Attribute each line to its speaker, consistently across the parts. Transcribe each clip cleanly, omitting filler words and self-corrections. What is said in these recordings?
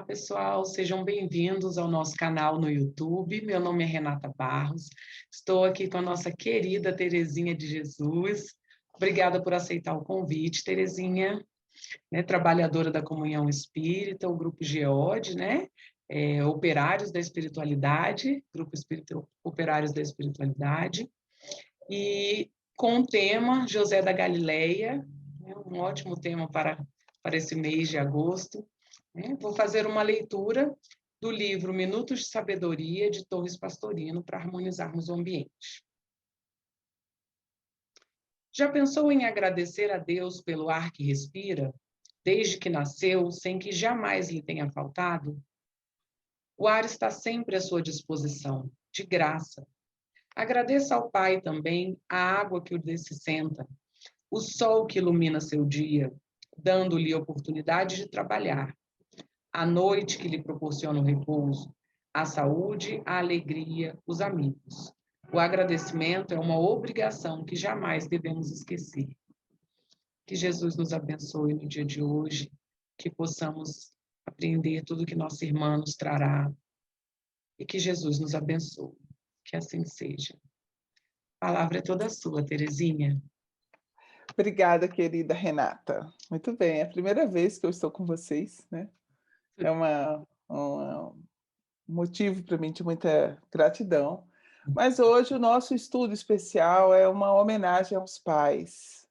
Speaker 1: Olá, pessoal, sejam bem-vindos ao nosso canal no YouTube. Meu nome é Renata Barros, estou aqui com a nossa querida Terezinha de Jesus. Obrigada por aceitar o convite, Terezinha, né, trabalhadora da Comunhão Espírita, o Grupo GEOD, né? Operários da Espiritualidade, Grupo Espírita Operários da Espiritualidade, e com o tema José da Galileia, né, um ótimo tema para esse mês de agosto. Vou fazer uma leitura do livro Minutos de Sabedoria, de Torres Pastorino, para harmonizarmos o ambiente. Já pensou em agradecer a Deus pelo ar que respira, desde que nasceu, sem que jamais lhe tenha faltado? O ar está sempre à sua disposição, de graça. Agradeça ao Pai também a água que o descenta, o sol que ilumina seu dia, dando-lhe oportunidade de trabalhar, a noite que lhe proporciona o repouso, a saúde, a alegria, os amigos. O agradecimento é uma obrigação que jamais devemos esquecer. Que Jesus nos abençoe no dia de hoje, que possamos aprender tudo que nossa irmã nos trará e que Jesus nos abençoe. Que assim seja. A palavra é toda sua, Terezinha.
Speaker 2: Obrigada, querida Renata. Muito bem, é a primeira vez que eu estou com vocês, né? É um motivo para mim de muita gratidão. Mas hoje o nosso estudo especial é uma homenagem aos pais.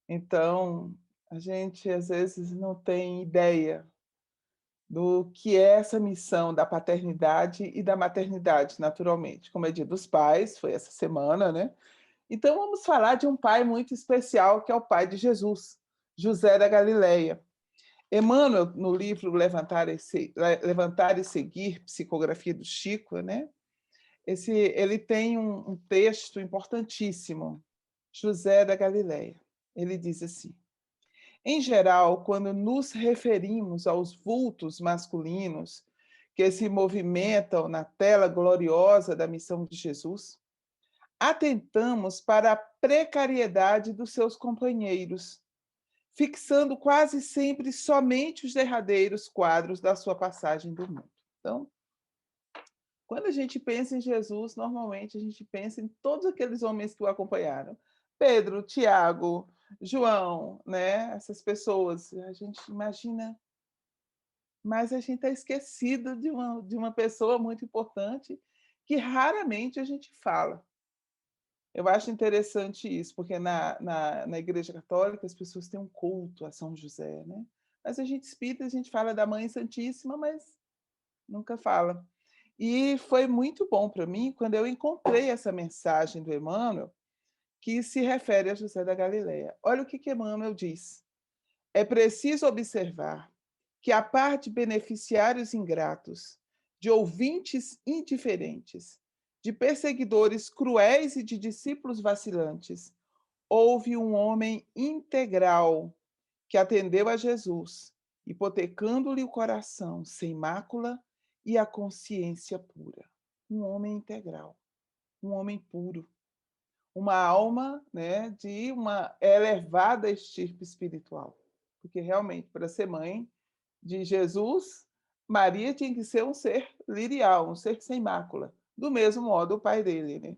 Speaker 2: Então, a gente às vezes não tem ideia do que é essa missão da paternidade e da maternidade, naturalmente. Como é Dia dos Pais, foi essa semana, né? Então vamos falar de um pai muito especial, que é o pai de Jesus, José da Galileia. Emmanuel, no livro Levantar e Seguir, Psicografia do Chico, né? Ele tem um texto importantíssimo, José da Galileia. Ele diz assim: em geral, quando nos referimos aos vultos masculinos que se movimentam na tela gloriosa da missão de Jesus, atentamos para a precariedade dos seus companheiros, fixando quase sempre somente os derradeiros quadros da sua passagem do mundo. Então, quando a gente pensa em Jesus, normalmente a gente pensa em todos aqueles homens que o acompanharam. Pedro, Tiago, João, né? Essas pessoas, a gente imagina, mas a gente está esquecido de uma pessoa muito importante que raramente a gente fala. Eu acho interessante isso, porque na Igreja Católica as pessoas têm um culto a São José, né? Mas a gente espírita, a gente fala da Mãe Santíssima, mas nunca fala. E foi muito bom para mim quando eu encontrei essa mensagem do Emmanuel, que se refere a José da Galileia. Olha o que Emmanuel diz. É preciso observar que, a par de beneficiários ingratos, de ouvintes indiferentes, de perseguidores cruéis e de discípulos vacilantes, houve um homem integral que atendeu a Jesus, hipotecando-lhe o coração sem mácula e a consciência pura. Um homem integral, um homem puro, uma alma, né, de uma elevada estirpe espiritual. Porque realmente, para ser mãe de Jesus, Maria tinha que ser um ser lirial, um ser sem mácula, do mesmo modo o pai dele, né?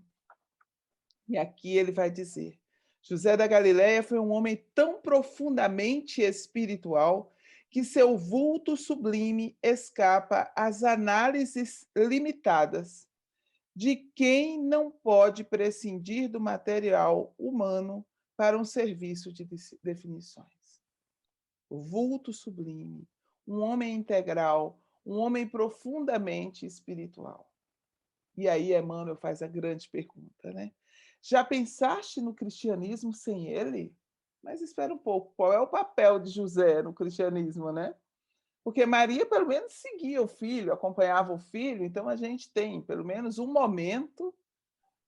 Speaker 2: E aqui ele vai dizer: José da Galileia foi um homem tão profundamente espiritual que seu vulto sublime escapa às análises limitadas de quem não pode prescindir do material humano para um serviço de definições. O vulto sublime, um homem integral, um homem profundamente espiritual. E aí Emmanuel faz a grande pergunta, né? Já pensaste no cristianismo sem ele? Mas espera um pouco, qual é o papel de José no cristianismo, né? Porque Maria, pelo menos, seguia o filho, acompanhava o filho, então a gente tem, pelo menos, um momento,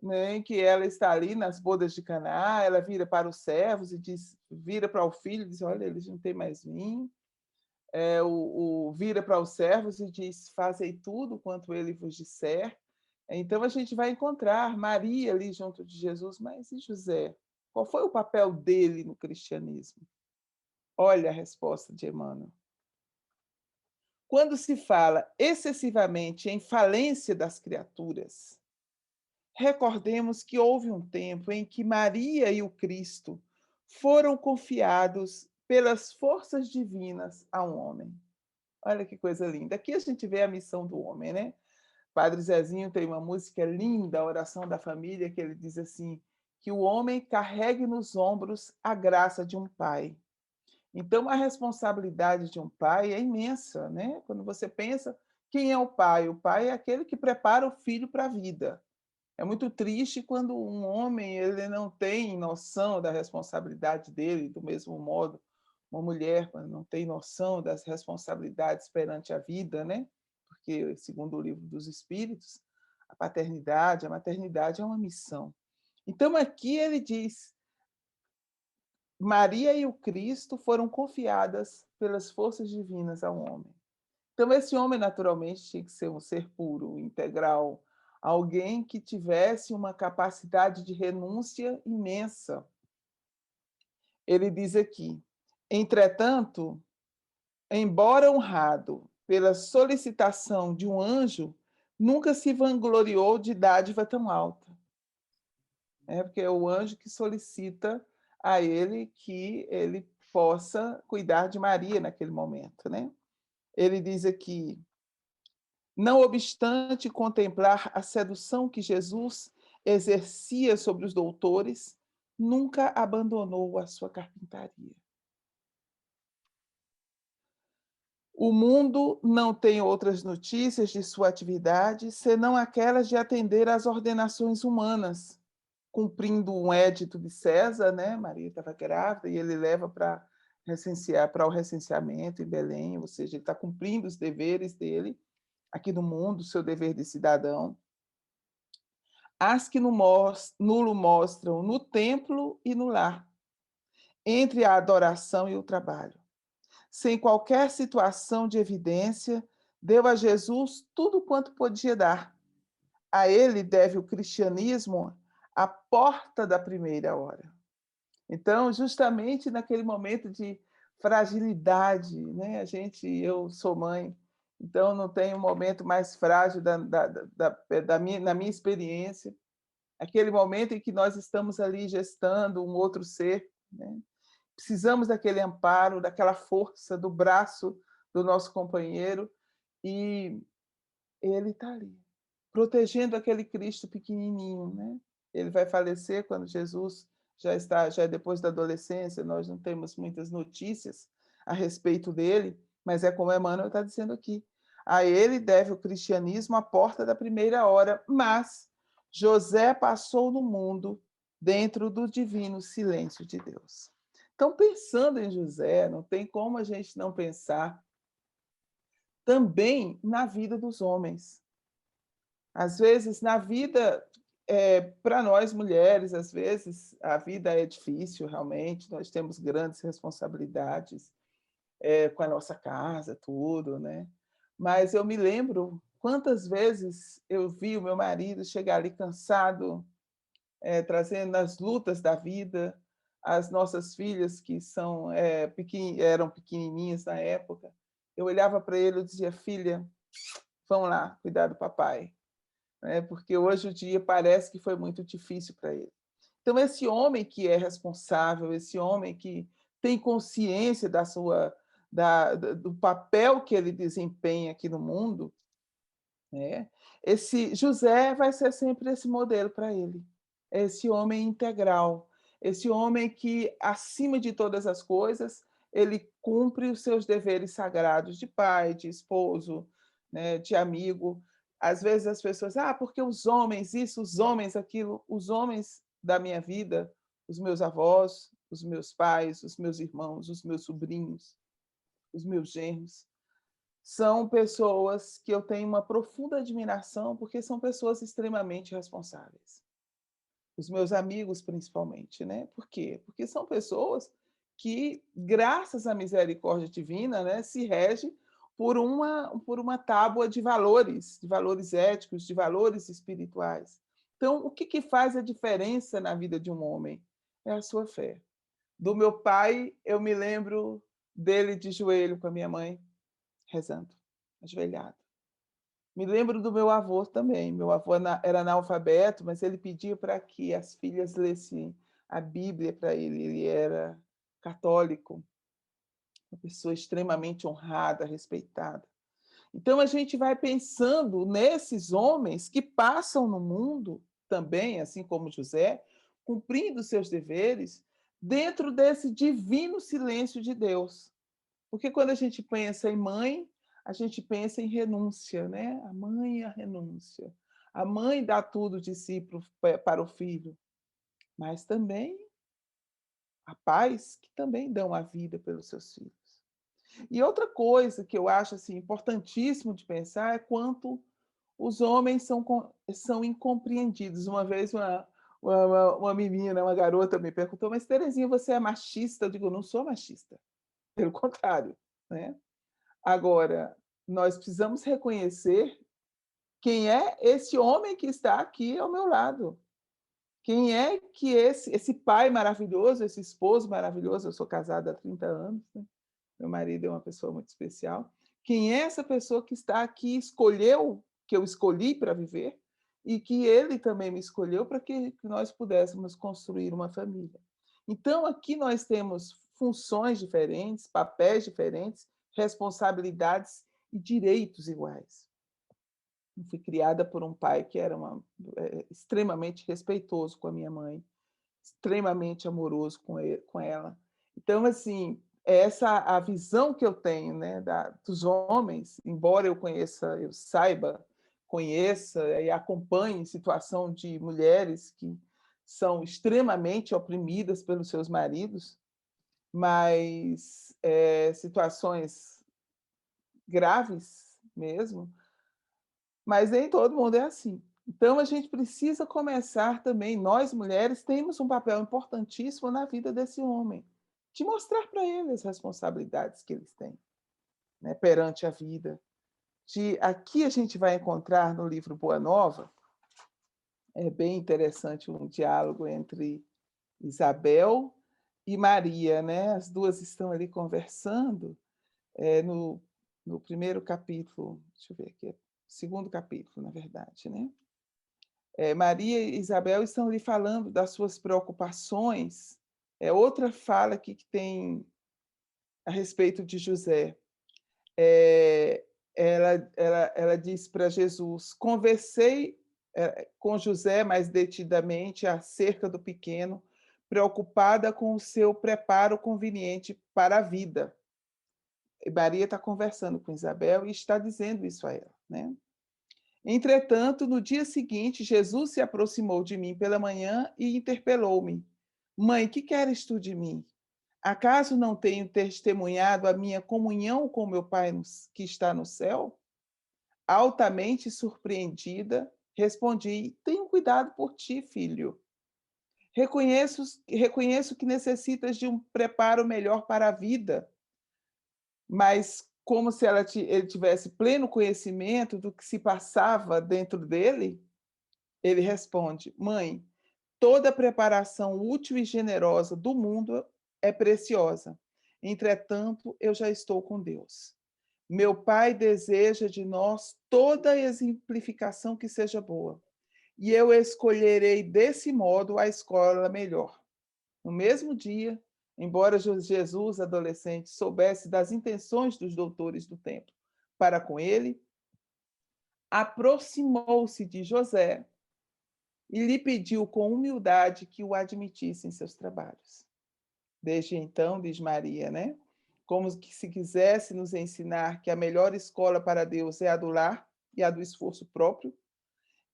Speaker 2: né, em que ela está ali nas bodas de Caná, ela vira para os servos e diz, vira para o filho e diz: olha, eles não têm mais vinho. Vira para os servos e diz: fazei tudo quanto ele vos disser. Então a gente vai encontrar Maria ali junto de Jesus, mas e José? Qual foi o papel dele no cristianismo? Olha a resposta de Emmanuel. Quando se fala excessivamente em falência das criaturas, recordemos que houve um tempo em que Maria e o Cristo foram confiados pelas forças divinas a um homem. Olha que coisa linda. Aqui a gente vê a missão do homem, né? Padre Zezinho tem uma música linda, a Oração da Família, que ele diz assim, que o homem carregue nos ombros a graça de um pai. Então, a responsabilidade de um pai é imensa, né? Quando você pensa, quem é o pai? O pai é aquele que prepara o filho para a vida. É muito triste quando um homem ele não tem noção da responsabilidade dele, do mesmo modo, uma mulher quando não tem noção das responsabilidades perante a vida, né? Porque, segundo o livro dos Espíritos, a maternidade é uma missão. Então, aqui ele diz: Maria e o Cristo foram confiadas pelas forças divinas ao homem. Então, esse homem, naturalmente, tinha que ser um ser puro, integral, alguém que tivesse uma capacidade de renúncia imensa. Ele diz aqui: entretanto, embora honrado pela solicitação de um anjo, nunca se vangloriou de dádiva tão alta. Porque é o anjo que solicita a ele que ele possa cuidar de Maria naquele momento, né? Ele diz aqui: não obstante contemplar a sedução que Jesus exercia sobre os doutores, nunca abandonou a sua carpintaria. O mundo não tem outras notícias de sua atividade, senão aquelas de atender às ordenações humanas, cumprindo um édito de César, né? Maria estava grávida e ele leva para recensear, para o recenseamento em Belém, ou seja, ele está cumprindo os deveres dele aqui no mundo, seu dever de cidadão. As que nulo mostram no templo e no lar, entre a adoração e o trabalho. Sem qualquer situação de evidência, deu a Jesus tudo quanto podia dar. A ele deve o cristianismo a porta da primeira hora. Então, justamente naquele momento de fragilidade, né? Eu sou mãe, então não tem um momento mais frágil na minha experiência, aquele momento em que nós estamos ali gestando um outro ser, né? Precisamos daquele amparo, daquela força do braço do nosso companheiro, e ele está ali, protegendo aquele Cristo pequenininho, né? Ele vai falecer quando Jesus já é depois da adolescência, nós não temos muitas notícias a respeito dele, mas é como Emmanuel está dizendo aqui. A ele deve o cristianismo a porta da primeira hora, mas José passou no mundo dentro do divino silêncio de Deus. Então, pensando em José, não tem como a gente não pensar também na vida dos homens. Às vezes, na vida, para nós mulheres, às vezes, a vida é difícil, realmente, nós temos grandes responsabilidades com a nossa casa, tudo, né? Mas eu me lembro quantas vezes eu vi o meu marido chegar ali cansado, trazendo as lutas da vida, as nossas filhas, que eram pequenininhas na época, eu olhava para ele e dizia: filha, vão lá cuidar do papai, porque hoje o dia parece que foi muito difícil para ele. Então, esse homem que é responsável, esse homem que tem consciência do papel que ele desempenha aqui no mundo, né? Esse José vai ser sempre esse modelo para ele, esse homem integral, esse homem que, acima de todas as coisas, ele cumpre os seus deveres sagrados de pai, de esposo, né, de amigo. Às vezes as pessoas, porque os homens isso, os homens aquilo, os homens da minha vida, os meus avós, os meus pais, os meus irmãos, os meus sobrinhos, os meus genros, são pessoas que eu tenho uma profunda admiração, porque são pessoas extremamente responsáveis. Os meus amigos, principalmente, né? Por quê? Porque são pessoas que, graças à misericórdia divina, né, se regem por uma tábua de valores éticos, de valores espirituais. Então, o que faz a diferença na vida de um homem? É a sua fé. Do meu pai, eu me lembro dele de joelho com a minha mãe, rezando. ajoelhado. Me lembro do meu avô também. Meu avô era analfabeto, mas ele pedia para que as filhas lessem a Bíblia para ele. Ele era católico, uma pessoa extremamente honrada, respeitada. Então a gente vai pensando nesses homens que passam no mundo também, assim como José, cumprindo seus deveres dentro desse divino silêncio de Deus. Porque quando a gente pensa em mãe, a gente pensa em renúncia, né? A mãe é a renúncia. A mãe dá tudo de si para o filho, mas também há pais que também dão a vida pelos seus filhos. E outra coisa que eu acho assim, importantíssimo de pensar é quanto os homens são incompreendidos. Uma vez uma menina, uma garota me perguntou, mas Terezinha, você é machista? Eu digo, não sou machista, pelo contrário, né? Agora, nós precisamos reconhecer quem é esse homem que está aqui ao meu lado. Quem é que esse pai maravilhoso, esse esposo maravilhoso, eu sou casada há 30 anos, né? Meu marido é uma pessoa muito especial. Quem é essa pessoa que está aqui, escolheu, que eu escolhi para viver, e que ele também me escolheu para que nós pudéssemos construir uma família. Então, aqui nós temos funções diferentes, papéis diferentes, responsabilidades e direitos iguais. Eu fui criada por um pai que era extremamente respeitoso com a minha mãe, extremamente amoroso com ela. Então, assim, essa a visão que eu tenho, né, dos homens, embora eu saiba, conheça e acompanhe situação de mulheres que são extremamente oprimidas pelos seus maridos, mas situações graves mesmo, mas nem todo mundo é assim. Então, a gente precisa começar também, nós mulheres temos um papel importantíssimo na vida desse homem, de mostrar para ele as responsabilidades que eles têm, né, perante a vida. Aqui a gente vai encontrar no livro Boa Nova, é bem interessante um diálogo entre Isabel e Maria, né? As duas estão ali conversando, no primeiro capítulo, deixa eu ver aqui, segundo capítulo, na verdade, né? Maria e Isabel estão ali falando das suas preocupações. Outra fala aqui que tem a respeito de José. Ela diz para Jesus: conversei com José mais detidamente acerca do pequeno, preocupada com o seu preparo conveniente para a vida. E Maria está conversando com Isabel e está dizendo isso a ela, né? Entretanto, no dia seguinte, Jesus se aproximou de mim pela manhã e interpelou-me: Mãe, que queres tu de mim? Acaso não tenho testemunhado a minha comunhão com meu Pai que está no céu? Altamente surpreendida, respondi: Tenho cuidado por ti, filho. Reconheço que necessitas de um preparo melhor para a vida, mas como se ele tivesse pleno conhecimento do que se passava dentro dele, ele responde: Mãe, toda preparação útil e generosa do mundo é preciosa. Entretanto, eu já estou com Deus. Meu Pai deseja de nós toda exemplificação que seja boa, e eu escolherei desse modo a escola melhor. No mesmo dia, embora Jesus, adolescente, soubesse das intenções dos doutores do templo para com ele, aproximou-se de José e lhe pediu com humildade que o admitisse em seus trabalhos. Desde então, diz Maria, né? Como se quisesse nos ensinar que a melhor escola para Deus é a do lar e a do esforço próprio,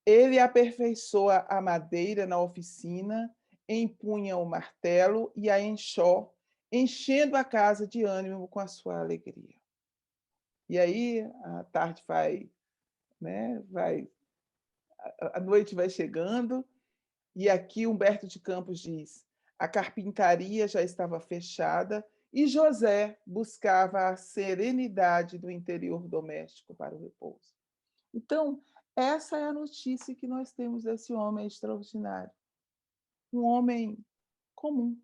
Speaker 2: ele aperfeiçoa a madeira na oficina, empunha o martelo e a enxó, enchendo a casa de ânimo com a sua alegria. E aí a tarde vai, né? A noite vai chegando. E aqui Humberto de Campos diz: a carpintaria já estava fechada e José buscava a serenidade do interior doméstico para o repouso. Então, essa é a notícia que nós temos desse homem extraordinário. Um homem comum.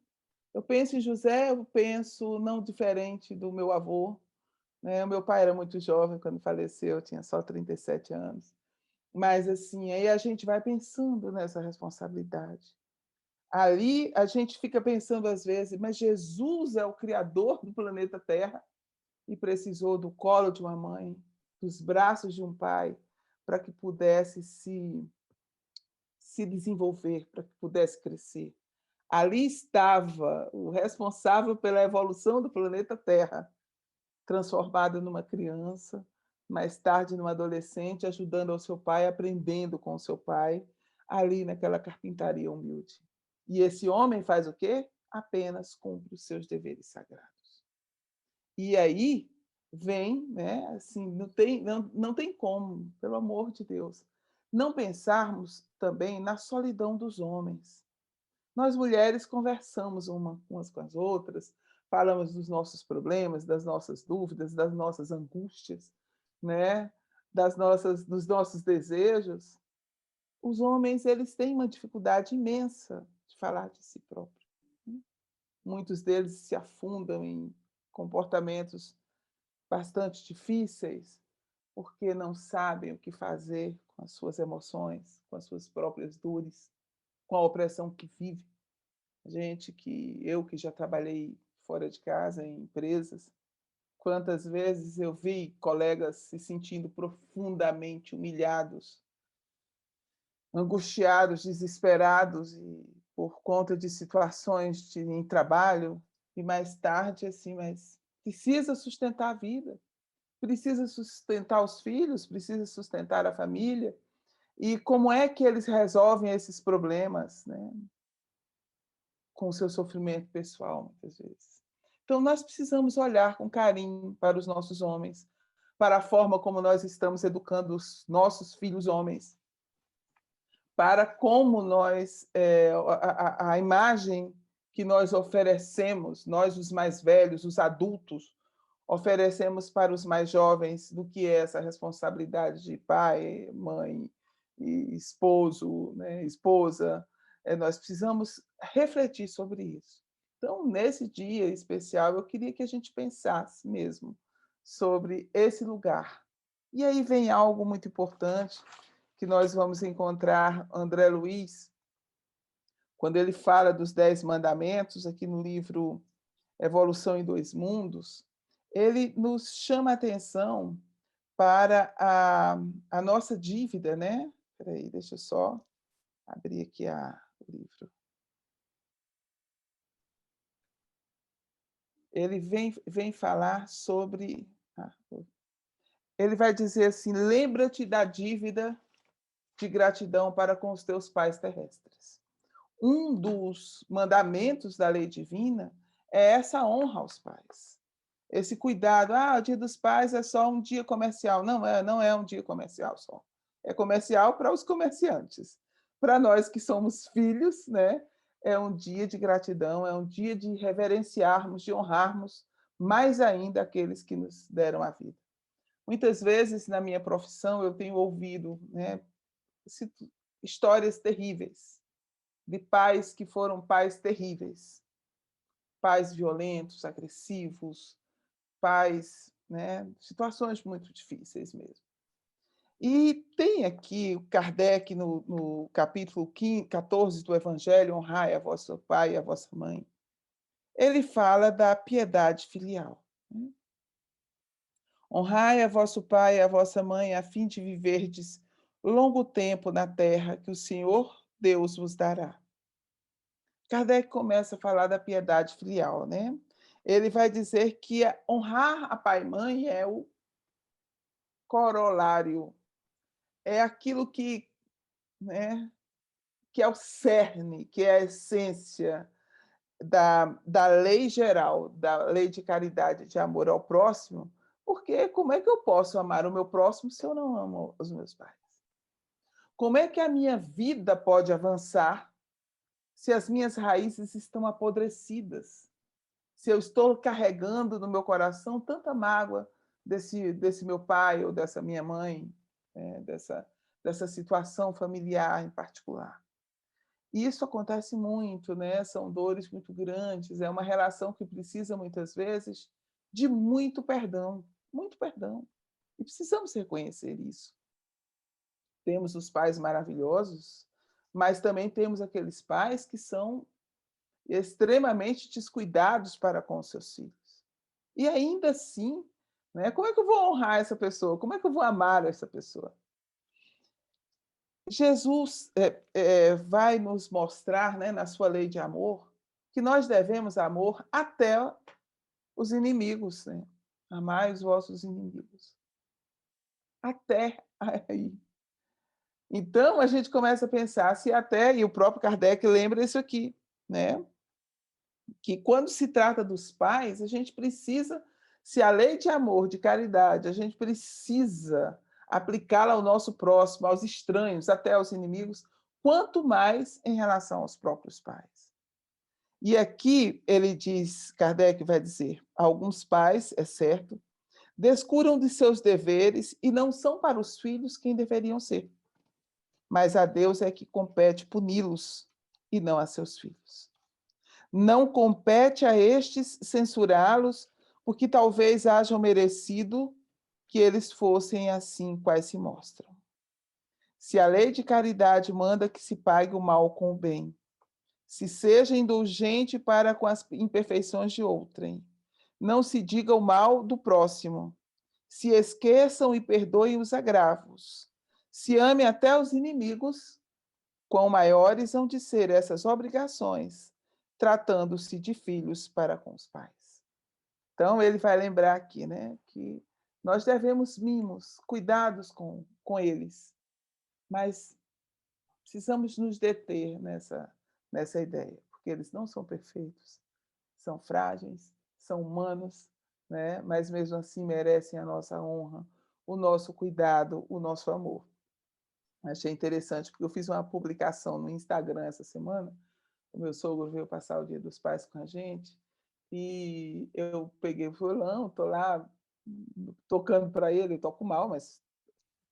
Speaker 2: Eu penso em José, eu penso não diferente do meu avô, né? O meu pai era muito jovem quando faleceu, tinha só 37 anos. Mas, assim, aí a gente vai pensando nessa responsabilidade. Ali a gente fica pensando às vezes, mas Jesus é o criador do planeta Terra e precisou do colo de uma mãe, dos braços de um pai, para que pudesse se desenvolver, para que pudesse crescer. Ali estava o responsável pela evolução do planeta Terra, transformado numa criança, mais tarde numa adolescente, ajudando ao seu pai, aprendendo com o seu pai, ali naquela carpintaria humilde. E esse homem faz o quê? Apenas cumpre os seus deveres sagrados. E aí vem, né, assim, não tem como, pelo amor de Deus, não pensarmos também na solidão dos homens. Nós mulheres conversamos umas com as outras, falamos dos nossos problemas, das nossas dúvidas, das nossas angústias, né? Dos nossos desejos. Os homens, eles têm uma dificuldade imensa de falar de si próprios, né? Muitos deles se afundam em comportamentos bastante difíceis, porque não sabem o que fazer com as suas emoções, com as suas próprias dores, com a opressão que vive. Eu que já trabalhei fora de casa, em empresas, quantas vezes eu vi colegas se sentindo profundamente humilhados, angustiados, desesperados e por conta de situações em trabalho, e mais tarde assim, mas precisa sustentar a vida, precisa sustentar os filhos, precisa sustentar a família. E como é que eles resolvem esses problemas, né? Com o seu sofrimento pessoal, muitas vezes. Então, nós precisamos olhar com carinho para os nossos homens, para a forma como nós estamos educando os nossos filhos homens, para como nós, a imagem que nós oferecemos, nós os mais velhos, os adultos, oferecemos para os mais jovens do que é essa responsabilidade de pai, mãe, e esposo, né, esposa. Nós precisamos refletir sobre isso. Então, nesse dia especial, eu queria que a gente pensasse mesmo sobre esse lugar. E aí vem algo muito importante que nós vamos encontrar André Luiz, quando ele fala dos 10 mandamentos, aqui no livro Evolução em Dois Mundos, ele nos chama a atenção para a nossa dívida, né? Espera aí, deixa eu só abrir aqui o livro. Ele vem falar sobre... ele vai dizer assim, lembra-te da dívida de gratidão para com os teus pais terrestres. Um dos mandamentos da lei divina é essa honra aos pais. Esse cuidado, o Dia dos Pais é só um dia comercial. Não é um dia comercial só. É comercial para os comerciantes. Para nós que somos filhos, né, é um dia de gratidão, é um dia de reverenciarmos, de honrarmos mais ainda aqueles que nos deram a vida. Muitas vezes, na minha profissão, eu tenho ouvido, né, histórias terríveis de pais que foram pais terríveis, pais violentos, agressivos, pais, né, situações muito difíceis mesmo. E tem aqui o Kardec, no capítulo 14 do Evangelho, honrai a vosso pai e a vossa mãe, ele fala da piedade filial. Né? Honrai a vosso pai e a vossa mãe, a fim de viverdes longo tempo na terra que o Senhor Deus vos dará. Kardec começa a falar da piedade filial, né? Ele vai dizer que honrar a pai e mãe é o corolário, é aquilo que, né, que é o cerne, que é a essência da lei geral, da lei de caridade, de amor ao próximo, porque como é que eu posso amar o meu próximo se eu não amo os meus pais? Como é que a minha vida pode avançar se as minhas raízes estão apodrecidas? Se eu estou carregando no meu coração tanta mágoa desse meu pai ou dessa minha mãe, dessa situação familiar em particular. E isso acontece muito, né? São dores muito grandes, é uma relação que precisa, muitas vezes, de muito perdão. muito perdão. E precisamos reconhecer isso. Temos os pais maravilhosos, mas também temos aqueles pais que são extremamente descuidados para com os seus filhos. E ainda assim, né, como é que eu vou honrar essa pessoa? Como é que eu vou amar essa pessoa? Jesus vai nos mostrar, né, na sua lei de amor, que nós devemos amor até os inimigos, né? Amai os vossos inimigos. Até aí. Então, a gente começa a pensar se até, e o próprio Kardec lembra isso aqui, né? Que quando se trata dos pais, a gente precisa, se a lei de amor, de caridade, a gente precisa aplicá-la ao nosso próximo, aos estranhos, até aos inimigos, quanto mais em relação aos próprios pais. E aqui ele diz, Kardec vai dizer, alguns pais, é certo, descuram de seus deveres e não são para os filhos quem deveriam ser. Mas a Deus é que compete puni-los e não a seus filhos. Não compete a estes censurá-los, porque talvez hajam merecido que eles fossem assim quais se mostram. Se a lei de caridade manda que se pague o mal com o bem, se seja indulgente para com as imperfeições de outrem, não se diga o mal do próximo, se esqueçam e perdoem os agravos, se ame até os inimigos, quão maiores hão de ser essas obrigações, tratando-se de filhos para com os pais. Então, ele vai lembrar aqui, né, que nós devemos mimos, cuidados com eles, mas precisamos nos deter nessa ideia, porque eles não são perfeitos, são frágeis, são humanos, né, mas mesmo assim merecem a nossa honra, o nosso cuidado, o nosso amor. Achei interessante, porque eu fiz uma publicação no Instagram essa semana, o meu sogro veio passar o Dia dos Pais com a gente, e eu peguei o violão, estou lá tocando para ele, eu toco mal, mas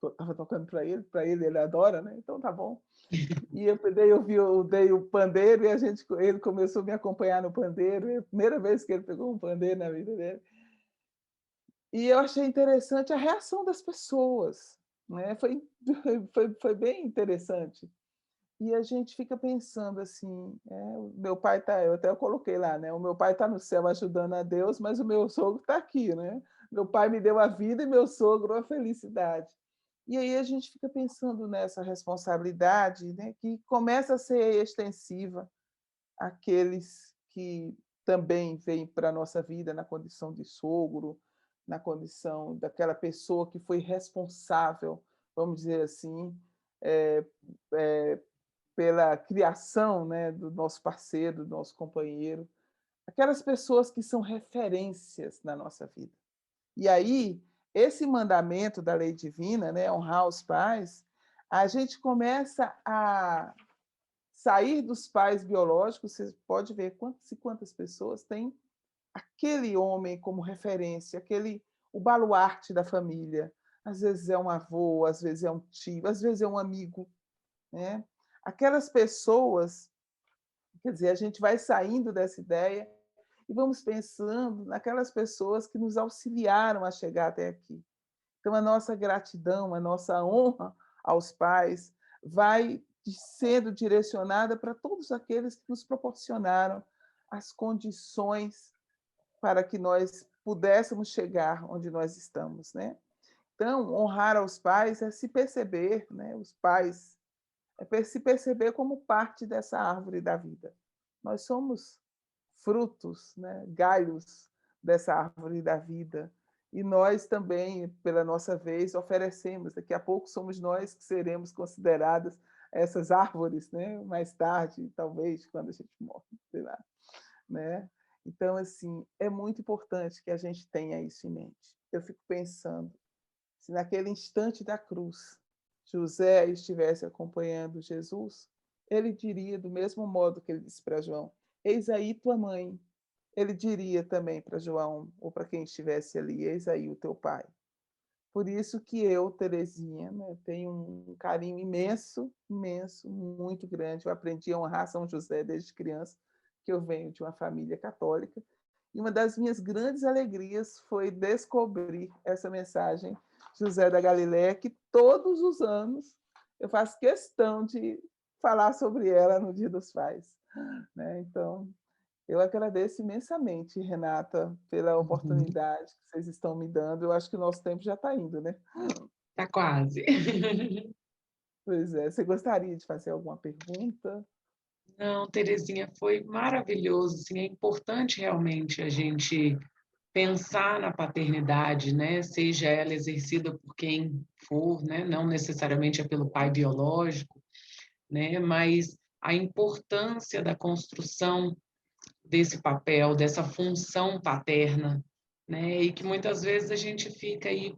Speaker 2: estava tocando para ele ele adora, né? Então tá bom. E eu dei o pandeiro e ele começou a me acompanhar no pandeiro, é a primeira vez que ele pegou um pandeiro na vida dele. E eu achei interessante a reação das pessoas, né? Foi bem interessante. E a gente fica pensando assim, o meu pai tá, eu até coloquei lá, né? O meu pai está no céu ajudando a Deus, mas o meu sogro está aqui, né? Meu pai me deu a vida e meu sogro a felicidade. E aí a gente fica pensando nessa responsabilidade, né? Que começa a ser extensiva àqueles que também vêm para a nossa vida na condição de sogro, na condição daquela pessoa que foi responsável, vamos dizer assim, é, é, pela criação, né, do nosso parceiro, do nosso companheiro, aquelas pessoas que são referências na nossa vida. E aí, esse mandamento da lei divina, né, honrar os pais, a gente começa a sair dos pais biológicos, você pode ver quantas pessoas têm aquele homem como referência, o baluarte da família. Às vezes é um avô, às vezes é um tio, às vezes é um amigo, né? Aquelas pessoas, quer dizer, a gente vai saindo dessa ideia e vamos pensando naquelas pessoas que nos auxiliaram a chegar até aqui. Então, a nossa gratidão, a nossa honra aos pais vai sendo direcionada para todos aqueles que nos proporcionaram as condições para que nós pudéssemos chegar onde nós estamos, né? Então, honrar aos pais é se perceber, né? Os pais é se perceber como parte dessa árvore da vida. Nós somos frutos, né? Galhos dessa árvore da vida. E nós também, pela nossa vez, oferecemos. Daqui a pouco somos nós que seremos consideradas essas árvores, né? Mais tarde, talvez, quando a gente morre, sei lá, né? Então, assim, é muito importante que a gente tenha isso em mente. Eu fico pensando, se naquele instante da cruz José estivesse acompanhando Jesus, ele diria, do mesmo modo que ele disse para João, eis aí tua mãe. Ele diria também para João, ou para quem estivesse ali, eis aí o teu pai. Por isso que eu, Terezinha, né, tenho um carinho imenso, imenso, muito grande. Eu aprendi a honrar São José desde criança, que eu venho de uma família católica, E uma das minhas grandes alegrias foi descobrir essa mensagem, José da Galileia, que todos os anos eu faço questão de falar sobre ela no Dia dos Pais, né? Então, eu agradeço imensamente, Renata, pela
Speaker 1: Uhum.
Speaker 2: oportunidade que vocês estão me dando. Eu acho que o nosso tempo já está indo, né?
Speaker 1: Tá quase.
Speaker 2: Pois é. Você gostaria de fazer alguma pergunta?
Speaker 1: Não, Terezinha, foi maravilhoso, assim, é importante realmente a gente pensar na paternidade, né? Seja ela exercida por quem for, né? Não necessariamente é pelo pai biológico, né? Mas a importância da construção desse papel, dessa função paterna, né? E que muitas vezes a gente fica aí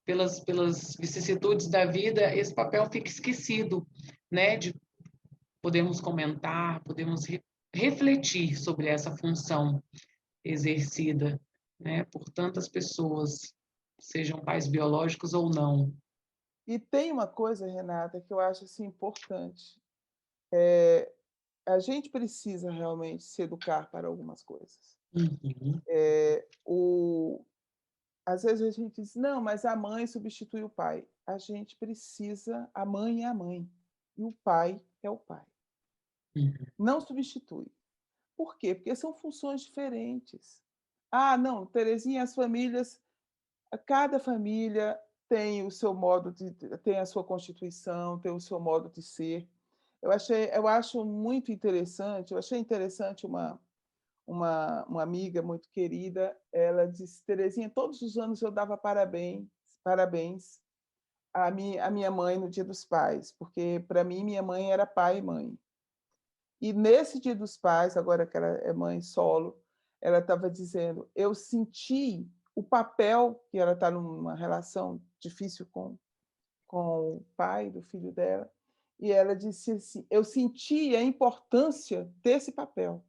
Speaker 1: pelas vicissitudes da vida, esse papel fica esquecido, né? De podermos comentar, podemos refletir sobre essa função exercida, né, por tantas pessoas, sejam pais biológicos ou não.
Speaker 2: E tem uma coisa, Renata, que eu acho assim, importante. A gente precisa realmente se educar para algumas coisas.
Speaker 1: Uhum,
Speaker 2: É, o, Às vezes a gente diz, não, mas a mãe substitui o pai. A gente precisa, a mãe é a mãe e o pai é o pai.
Speaker 1: uhum,
Speaker 2: Não substitui. Por quê? Porque são funções diferentes. Ah, não, Terezinha, as famílias, cada família tem o seu modo de, tem a sua constituição, tem o seu modo de ser. Eu acho muito interessante, eu achei interessante uma amiga muito querida, ela disse, Terezinha, todos os anos eu dava parabéns à minha mãe no Dia dos Pais, porque para mim minha mãe era pai e mãe. E nesse Dia dos Pais, agora que ela é mãe solo, ela estava dizendo, eu senti o papel que ela está numa relação difícil com o pai do filho dela, e ela disse assim, eu senti a importância desse papel.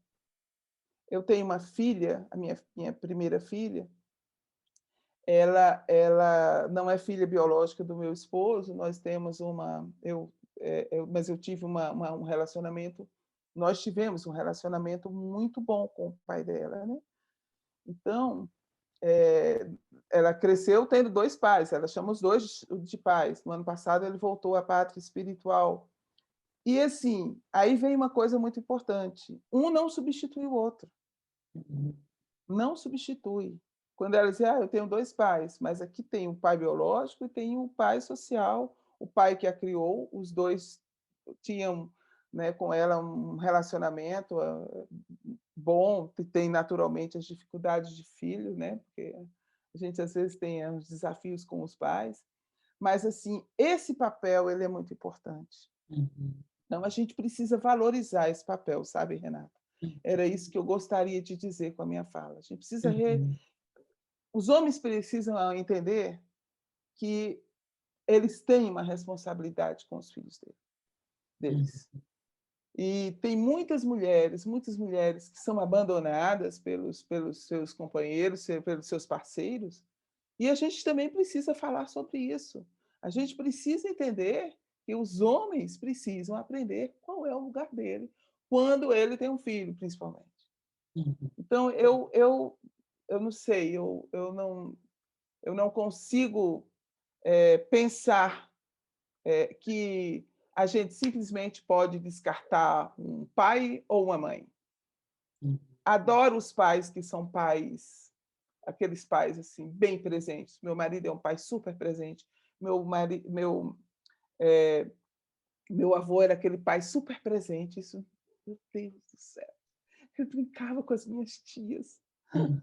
Speaker 2: Eu tenho uma filha, a minha primeira filha, ela não é filha biológica do meu esposo, nós temos mas eu tive um relacionamento, nós tivemos um relacionamento muito bom com o pai dela, né? Então, ela cresceu tendo dois pais, ela chama os dois de pais. No ano passado ele voltou à pátria espiritual. E assim, aí vem uma coisa muito importante, um não substitui o outro.
Speaker 1: uhum,
Speaker 2: Não substitui. Quando ela diz, eu tenho dois pais, mas aqui tem o pai biológico e tem o pai social, o pai que a criou, os dois tinham, né, com ela um relacionamento bom, tem naturalmente as dificuldades de filho, né, porque a gente às vezes tem os desafios com os pais, mas assim, esse papel ele é muito importante.
Speaker 1: uhum,
Speaker 2: Então a gente precisa valorizar esse papel, sabe, Renata? Era isso que eu gostaria de dizer com a minha fala. A gente precisa
Speaker 1: uhum,
Speaker 2: os homens precisam entender que eles têm uma responsabilidade com os filhos
Speaker 1: uhum,
Speaker 2: deles. E tem muitas mulheres que são abandonadas pelos seus companheiros, pelos seus parceiros, e a gente também precisa falar sobre isso. A gente precisa entender que os homens precisam aprender qual é o lugar dele quando ele tem um filho, principalmente.
Speaker 1: uhum,
Speaker 2: Então, eu não sei, eu não consigo pensar que a gente simplesmente pode descartar um pai ou uma mãe.
Speaker 1: uhum,
Speaker 2: Adoro os pais que são pais, aqueles pais assim bem presentes. Meu marido é um pai super presente. É, meu avô era aquele pai super presente. Isso, meu Deus do céu. Eu brincava com as minhas tias.
Speaker 1: uhum.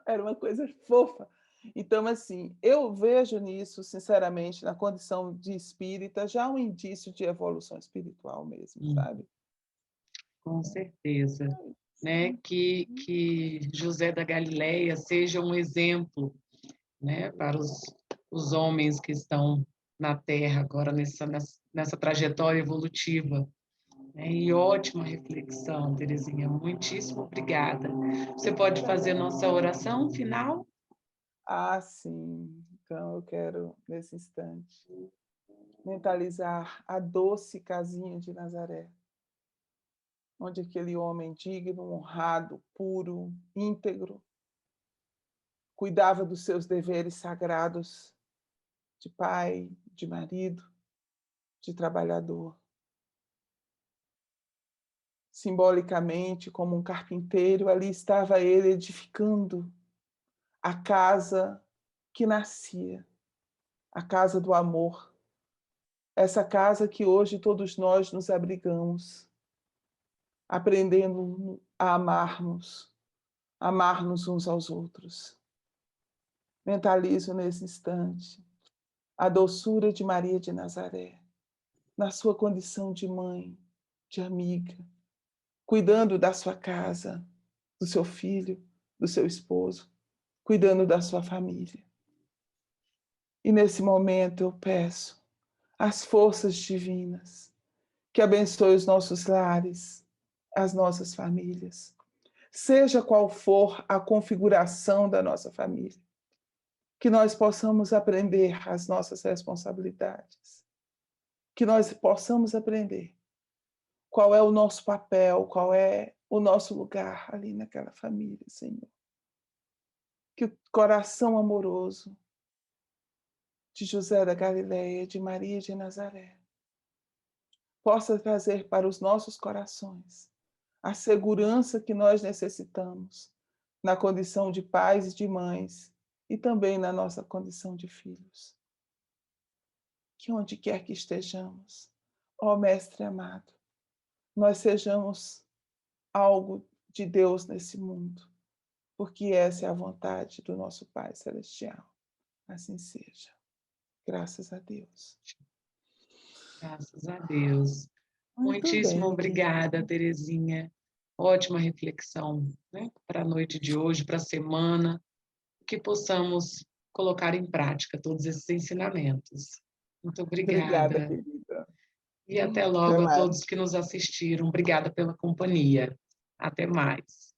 Speaker 2: Era uma coisa fofa. Então, assim, eu vejo nisso, sinceramente, na condição de espírita, já um indício de evolução espiritual mesmo,
Speaker 1: Uhum.
Speaker 2: sabe?
Speaker 1: Com certeza, né? Que José da Galileia seja um exemplo, né, para os homens que estão na Terra agora nessa trajetória evolutiva. E ótima reflexão, Terezinha. Muitíssimo obrigada. Você pode fazer nossa oração final?
Speaker 2: Ah, sim. Então, eu quero, nesse instante, mentalizar a doce casinha de Nazaré. onde aquele homem digno, honrado, puro, íntegro, cuidava dos seus deveres sagrados de pai, de marido, de trabalhador. Simbolicamente, como um carpinteiro, ali estava ele edificando a casa que nascia, a casa do amor, essa casa que hoje todos nós nos abrigamos, aprendendo a amar-nos uns aos outros. Mentalizo nesse instante a doçura de Maria de Nazaré, na sua condição de mãe, de amiga, cuidando da sua casa, do seu filho, do seu esposo, cuidando da sua família. E nesse momento eu peço as forças divinas que abençoe os nossos lares, as nossas famílias, seja qual for a configuração da nossa família, que nós possamos aprender as nossas responsabilidades, que nós possamos aprender qual é o nosso papel, qual é o nosso lugar ali naquela família, Senhor. Que o coração amoroso de José da Galileia, de Maria de Nazaré, possa trazer para os nossos corações a segurança que nós necessitamos na condição de pais e de mães e também na nossa condição de filhos. Que onde quer que estejamos, ó Mestre amado, nós sejamos algo de Deus nesse mundo, porque essa é a vontade do nosso Pai Celestial. Assim seja. Graças a Deus.
Speaker 1: Graças a Deus.
Speaker 2: Muito
Speaker 1: Muitíssimo
Speaker 2: bem,
Speaker 1: obrigada,
Speaker 2: querida.
Speaker 1: Terezinha. Ótima reflexão, né? Para a noite de hoje, para a semana, que possamos colocar em prática todos esses ensinamentos. Muito
Speaker 2: Obrigada,
Speaker 1: obrigada.
Speaker 2: querida.
Speaker 1: E até
Speaker 2: Até
Speaker 1: logo a
Speaker 2: mais.
Speaker 1: todos que nos assistiram. Obrigada pela companhia. Até mais.